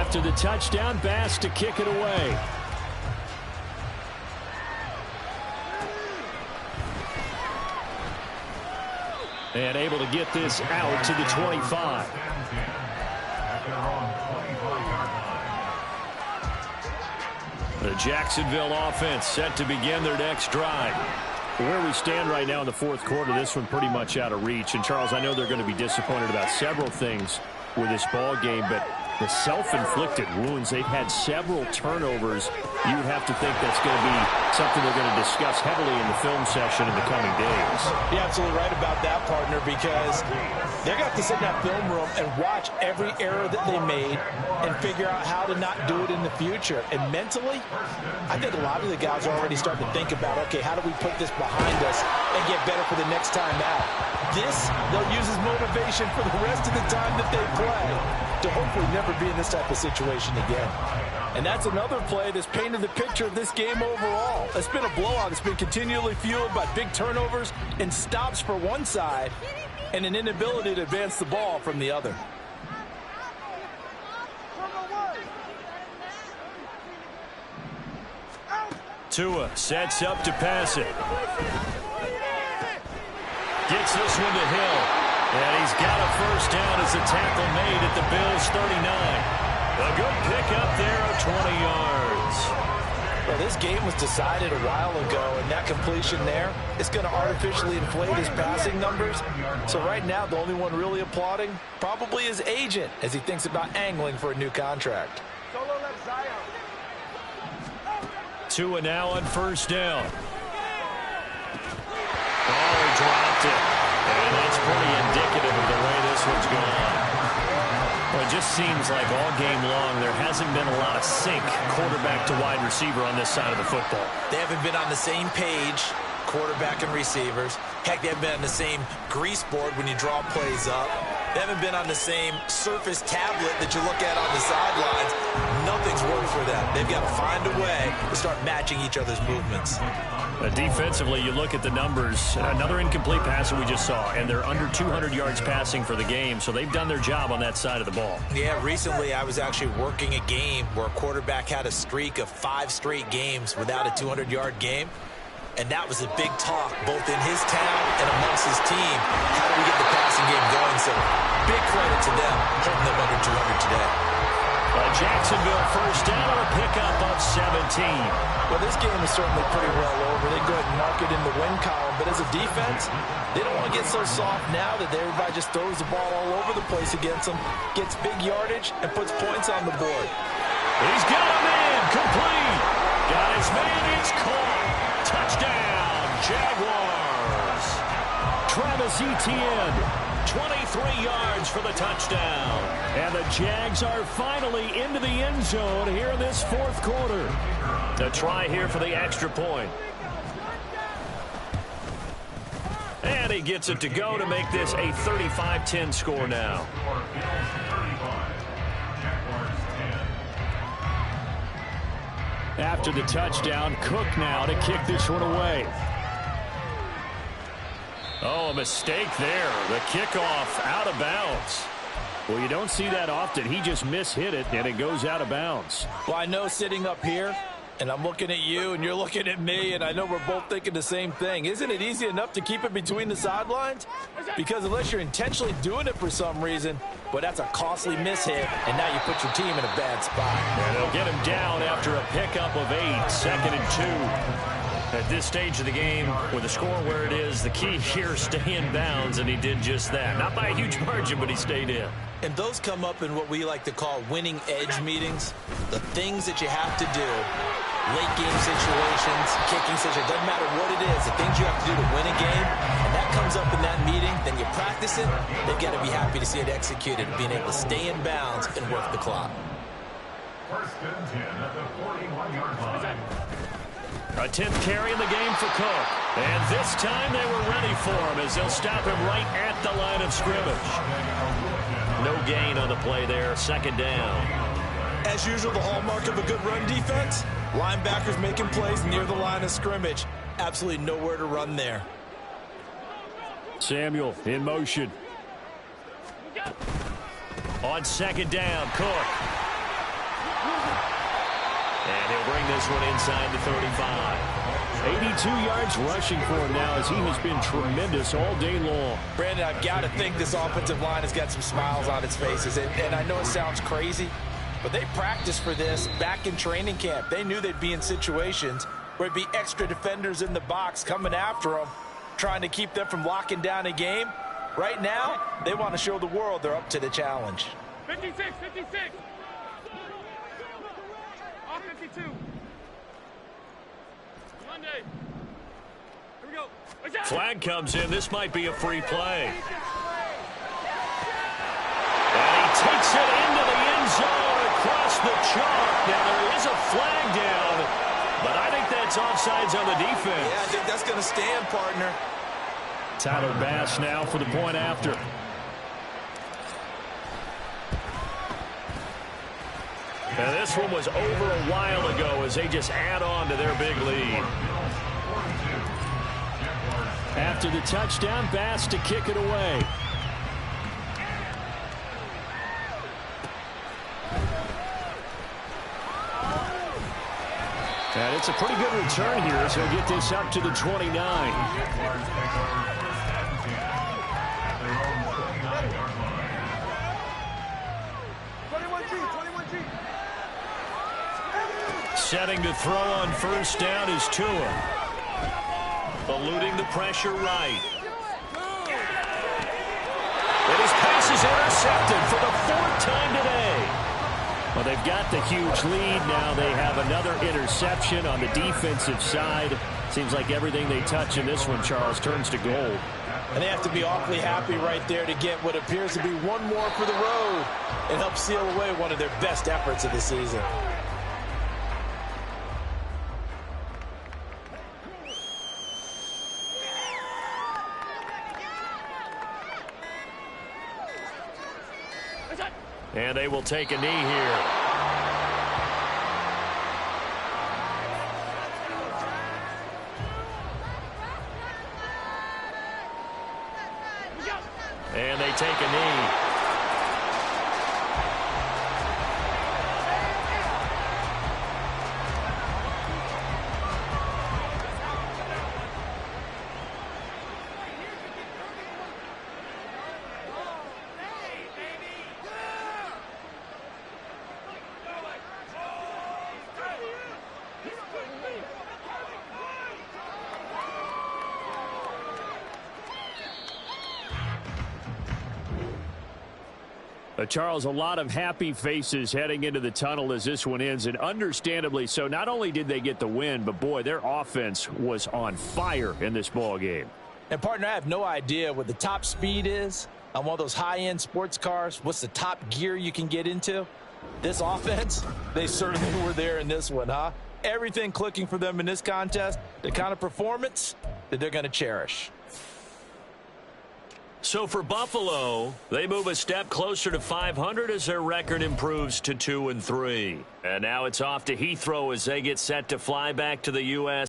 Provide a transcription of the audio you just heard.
After the touchdown, Bass to kick it away. And able to get this out to the 25. The Jacksonville offense set to begin their next drive. Where we stand right now in the fourth quarter, this one pretty much out of reach. And, Charles, I know they're going to be disappointed about several things with this ball game, but the self-inflicted wounds, they've had several turnovers. You would have to think that's going to be something they're going to discuss heavily in the film session in the coming days. You're absolutely right about that, partner, because they're going to have to sit in that film room and watch every error that they made and figure out how to not do it in the future. And mentally, I think a lot of the guys are already starting to think about, okay, how do we put this behind us and get better for the next time out? This, they'll use as motivation for the rest of the time that they play to hopefully never be in this type of situation again. And that's another play that's painted the picture of this game overall. It's been a blowout. It's been continually fueled by big turnovers and stops for one side and an inability to advance the ball from the other. Tua sets up to pass it. Gets this one to Hill. And he's got a first down as the tackle made at the Bills' 39. A good pickup there of 20 yards. Well, this game was decided a while ago, and that completion there is going to artificially inflate his passing numbers. So right now, the only one really applauding probably his agent as he thinks about angling for a new contract. Tua now on first down. Oh, he dropped it. And that's pretty indicative of the way this one's gone. Well, it just seems like all game long there hasn't been a lot of sync quarterback to wide receiver on this side of the football. They haven't been on the same page, quarterback and receivers. Heck, they haven't been on the same grease board when you draw plays up. They haven't been on the same surface tablet that you look at on the sidelines. Nothing's worked for them. They've got to find a way to start matching each other's movements. Defensively, you look at the numbers. Another incomplete pass that we just saw, and they're under 200 yards passing for the game, so they've done their job on that side of the ball. Yeah, recently I was actually working a game where a quarterback had a streak of 5 straight games without a 200-yard game, and that was a big talk both in his town and amongst his team. How do we get the passing game going? So big credit to them holding them under 200 today. Jacksonville first down on a pickup of 17. Well, this game is certainly pretty well over. They go ahead and mark it in the win column. But as a defense, they don't want to get so soft now that everybody just throws the ball all over the place against them, gets big yardage, and puts points on the board. He's got a man, complete. Got his man, it's caught. Touchdown, Jaguars. Travis Etienne, 23 yards for the touchdown. And the Jags are finally into the end zone here in this fourth quarter. A try here for the extra point. And he gets it to go to make this a 35-10 score now. After the touchdown, Cook now to kick this one away. Oh, a mistake there. The kickoff out of bounds. Well, you don't see that often. He just mishit it, and it goes out of bounds. Well, I know sitting up here, and I'm looking at you, and you're looking at me, and I know we're both thinking the same thing. Isn't it easy enough to keep it between the sidelines? Because unless you're intentionally doing it for some reason, well, that's a costly mishit, and now you put your team in a bad spot. And they'll get him down after a pickup of 8, 2nd and 2. At this stage of the game, with the score where it is, the key here, stay in bounds, and he did just that. Not by a huge margin, but he stayed in. And those come up in what we like to call winning edge meetings. The things that you have to do, late game situations, kicking situations, doesn't matter what it is, the things you have to do to win a game, and that comes up in that meeting, then you practice it, they've got to be happy to see it executed, being able to stay in bounds and work the clock. First and 10 at the 41-yard line. A 10th carry in the game for Cook. And this time they were ready for him as they'll stop him right at the line of scrimmage. No gain on the play there, 2nd down. As usual, the hallmark of a good run defense, linebackers making plays near the line of scrimmage. Absolutely nowhere to run there. Samuel in motion. On 2nd down, Cook. And he'll bring this one inside the 35. 82 yards rushing for him now as he has been tremendous all day long. Brandon, I've got to think this offensive line has got some smiles on its faces. And I know it sounds crazy, but they practiced for this back in training camp. They knew they'd be in situations where there'd be extra defenders in the box coming after them, trying to keep them from locking down a game. Right now, they want to show the world they're up to the challenge. 56. All 52. Monday. Here we go. Flag comes in. This might be a free play. And he takes it into the end zone across the chalk. Now, there is a flag down, but I think that's offsides on the defense. Yeah, I think that's going to stand, partner. Tyler Bass now for the point after. And this one was over a while ago as they just add on to their big lead. After the touchdown, Bass to kick it away. And it's a pretty good return here as he'll get this up to the 29. Setting to throw on first down is Tua. Eluding the pressure right. And his pass is intercepted for the 4th time today. Well, they've got the huge lead. Now they have another interception on the defensive side. Seems like everything they touch in this one, Charles, turns to gold. And they have to be awfully happy right there to get what appears to be one more for the road and help seal away one of their best efforts of the season. And they will take a knee here. And they take a knee. Charles, a lot of happy faces heading into the tunnel as this one ends, and understandably so. Not only did they get the win, but, boy, their offense was on fire in this ball game. And, partner, I have no idea what the top speed is on one of those high-end sports cars. What's the top gear you can get into? This offense, they certainly were there in this one, huh? Everything clicking for them in this contest, the kind of performance that they're going to cherish. So for Buffalo, they move a step closer to 500 as their record improves to 2-3. And now it's off to Heathrow as they get set to fly back to the U.S.